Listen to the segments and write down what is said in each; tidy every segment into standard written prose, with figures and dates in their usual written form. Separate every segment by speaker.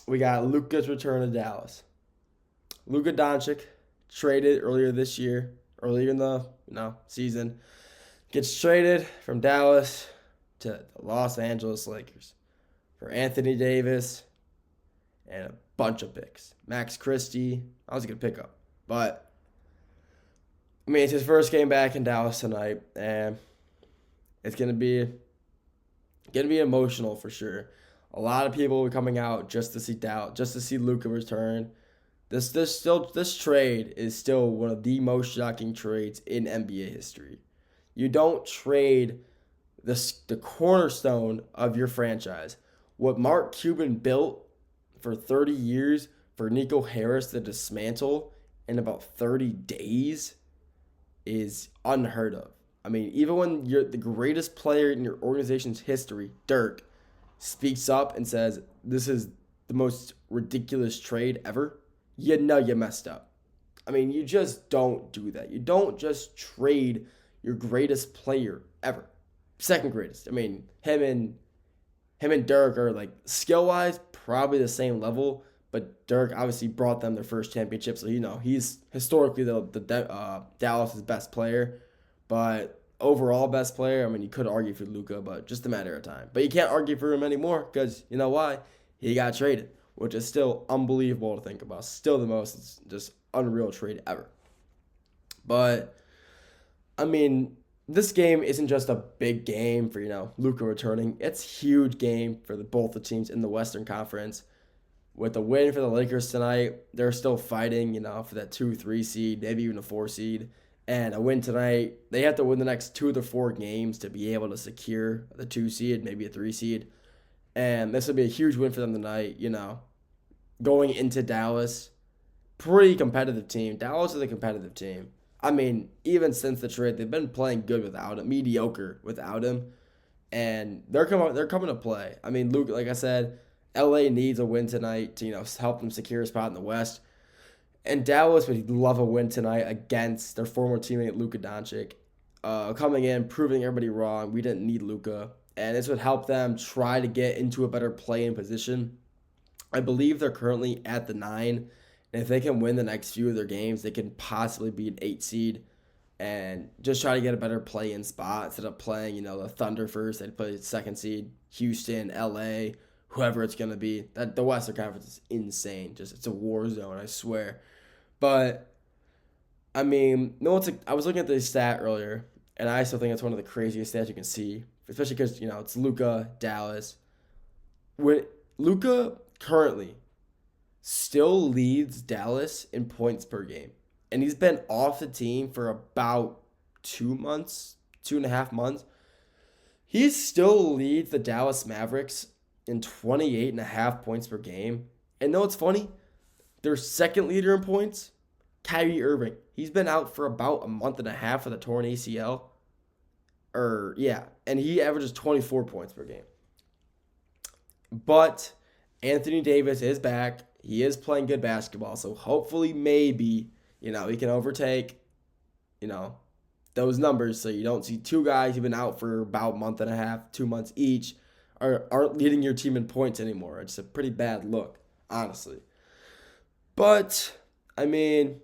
Speaker 1: we got Luka's return to Dallas. Luka Dončić traded earlier in the season, gets traded from Dallas to the Los Angeles Lakers for Anthony Davis and a bunch of picks. Max Christie, I was a good pickup, but I mean it's his first game back in Dallas tonight, and it's gonna be emotional for sure. A lot of people are coming out just to see Luka return. This trade is still one of the most shocking trades in NBA history. You don't trade the cornerstone of your franchise. What Mark Cuban built for 30 years for Nico Harris to dismantle in about 30 days is unheard of. I mean, even when you're the greatest player in your organization's history, Dirk, speaks up and says, this is the most ridiculous trade ever, you know you messed up. I mean, you just don't do that. You don't just trade your greatest player ever. Second greatest. I mean, him and Dirk are like skill-wise probably the same level, but Dirk obviously brought them their first championship, so he's historically the Dallas's best player. But overall best player, I mean, you could argue for Luka, but just a matter of time. But you can't argue for him anymore because you know why? He got traded, which is still unbelievable to think about. Still the most just unreal trade ever. But, I mean, this game isn't just a big game for, Luka returning. It's a huge game for both the teams in the Western Conference. With a win for the Lakers tonight, they're still fighting, for that 2-3 seed, maybe even a 4 seed. And a win tonight, they have to win the next 2 to 4 games to be able to secure the 2 seed, maybe a 3 seed. And this would be a huge win for them tonight, going into Dallas. Pretty competitive team. Dallas is a competitive team. I mean, even since the trade, they've been playing good without him, mediocre without him, and they're coming to play. I mean, Luke, like I said, LA needs a win tonight to help them secure a spot in the West, and Dallas would love a win tonight against their former teammate Luka Dončić, coming in, proving everybody wrong. We didn't need Luka, and this would help them try to get into a better play-in position. I believe they're currently at the 9. And if they can win the next few of their games, they can possibly be an 8 seed and just try to get a better play-in spot instead of playing, the Thunder first. They'd play 2nd seed, Houston, LA, whoever it's going to be. The Western Conference is insane. It's a war zone, I swear. But, I mean, I was looking at this stat earlier, and I still think it's one of the craziest stats you can see, especially because, it's Luka, Dallas. When Luka currently still leads Dallas in points per game. And he's been off the team for about 2.5 months. He still leads the Dallas Mavericks in 28.5 points per game. And know what's funny? Their second leader in points, Kyrie Irving. He's been out for about a month and a half with a torn ACL. And he averages 24 points per game. But Anthony Davis is back. He is playing good basketball, so hopefully maybe, he can overtake, those numbers so you don't see 2 guys who've been out for about a month and a half, 2 months each, aren't leading your team in points anymore. It's a pretty bad look, honestly. But, I mean,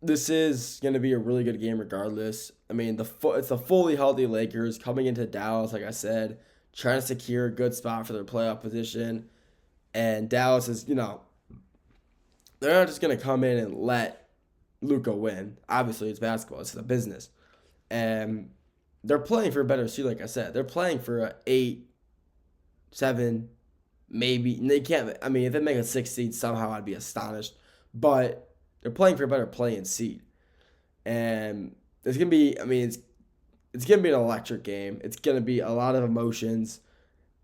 Speaker 1: this is going to be a really good game regardless. I mean, it's the fully healthy Lakers coming into Dallas, like I said, trying to secure a good spot for their playoff position. And Dallas is, they're not just going to come in and let Luka win. Obviously, it's basketball. It's a business. And they're playing for a better seed, like I said. They're playing for an 8, 7, maybe. And they can't, I mean, if they make a 6 seed, somehow I'd be astonished. But they're playing for a better play-in seed. And it's going to be, it's going to be an electric game. It's going to be a lot of emotions.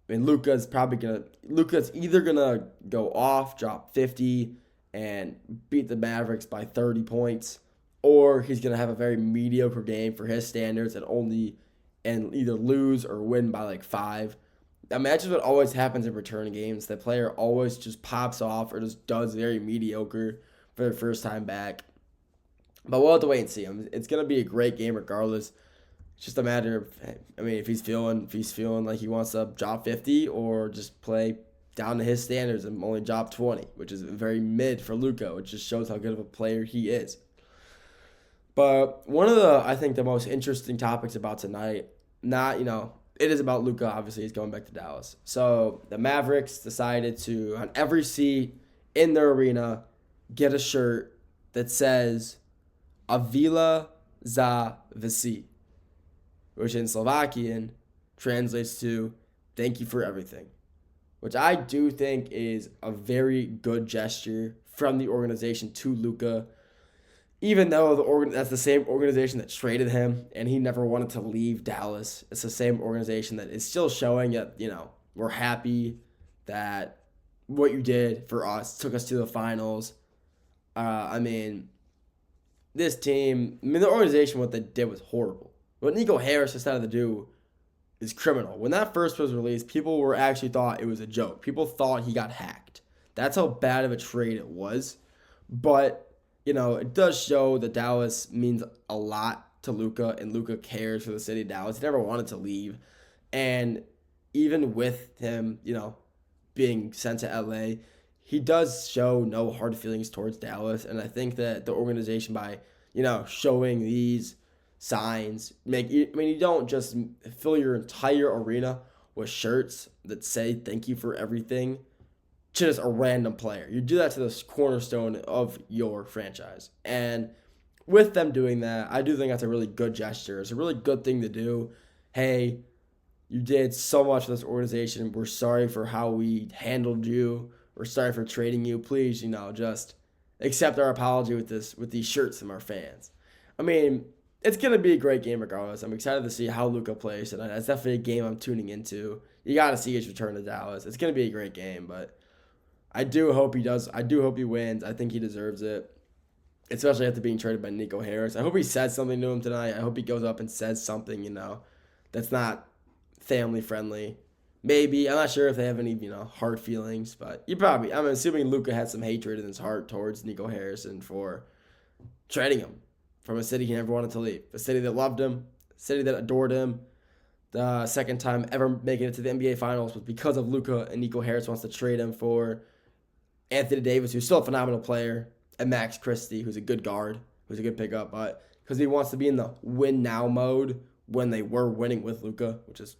Speaker 1: I mean, Luka's either going to go off, drop 50, and beat the Mavericks by 30 points, or he's going to have a very mediocre game for his standards and either lose or win by like 5. Imagine what always happens in return games. The player always just pops off or just does very mediocre for their first time back. But we'll have to wait and see. It's going to be a great game regardless. It's just a matter of, if he's feeling like he wants to drop 50 or just play down to his standards and only dropped 20, which is very mid for Luka, which just shows how good of a player he is. But one of I think the most interesting topics about tonight, it is about Luka. Obviously, he's going back to Dallas. So the Mavericks decided to, on every seat in their arena, get a shirt that says Avila za Visi, which in Slovakian translates to thank you for everything, which I do think is a very good gesture from the organization to Luka. Even though that's the same organization that traded him and he never wanted to leave Dallas, it's the same organization that is still showing that, we're happy that what you did for us took us to the finals. This team, the organization, what they did was horrible. What Nico Harris decided to do is criminal. When that first was released, people were actually thought it was a joke. People thought he got hacked. That's how bad of a trade it was. But it does show that Dallas means a lot to Luka, and Luka cares for the city of Dallas. He never wanted to leave. And even with him, being sent to LA, he does show no hard feelings towards Dallas. And I think that the organization, by, showing these signs, you don't just fill your entire arena with shirts that say thank you for everything to just a random player. You do that to the cornerstone of your franchise. And with them doing that, I do think that's a really good gesture. It's a really good thing to do. Hey, you did so much for this organization. We're sorry for how we handled you. We're sorry for trading you. Please, just accept our apology with these shirts from our fans. It's going to be a great game regardless. I'm excited to see how Luka plays tonight. That's definitely a game I'm tuning into. You got to see his return to Dallas. It's going to be a great game, but I do hope he does. I do hope he wins. I think he deserves it, especially after being traded by Nico Harris. I hope he says something to him tonight. I hope he goes up and says something, that's not family friendly. Maybe. I'm not sure if they have any, hard feelings, but I'm assuming Luka had some hatred in his heart towards Nico Harrison for trading him from a city he never wanted to leave. A city that loved him, a city that adored him. The second time ever making it to the NBA Finals was because of Luka, and Nico Harris wants to trade him for Anthony Davis, who's still a phenomenal player, and Max Christie, who's a good guard, who's a good pickup, but because he wants to be in the win now mode when they were winning with Luka, which is,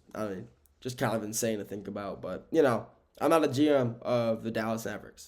Speaker 1: just kind of insane to think about. But, I'm not a GM of the Dallas Mavericks.